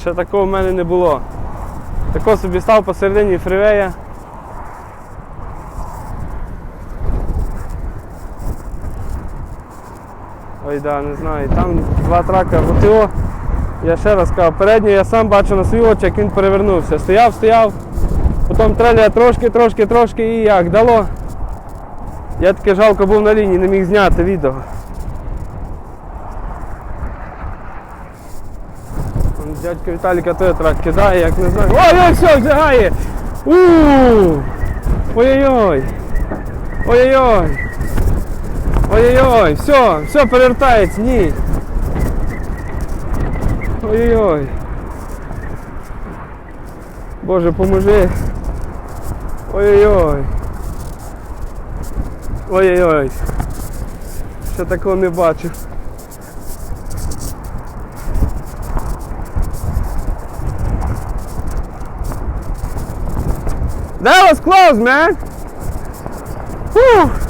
Ще такого в мене не було. Тако собі став посередині фрівея. Ой, да, не знаю, там два трака ВТО. Я ще раз кажу, передній я сам бачу на свої очі, як він перевернувся. Стояв, потім треля трошки і як дало. Я таки жалко був на лінії, не міг зняти відео. Дядько Віталіка той трак кидає, як не знаю. Ой, все, вжигає! Ой-ой-ой! Ой-ой-ой! Ой-ой-ой! Все, перевертається, ні! Ой-ой-ой! Боже, поможи! Ой-ой-ой! Ой-ой-ой! Ще такого не бачив. That was close, man! Whew.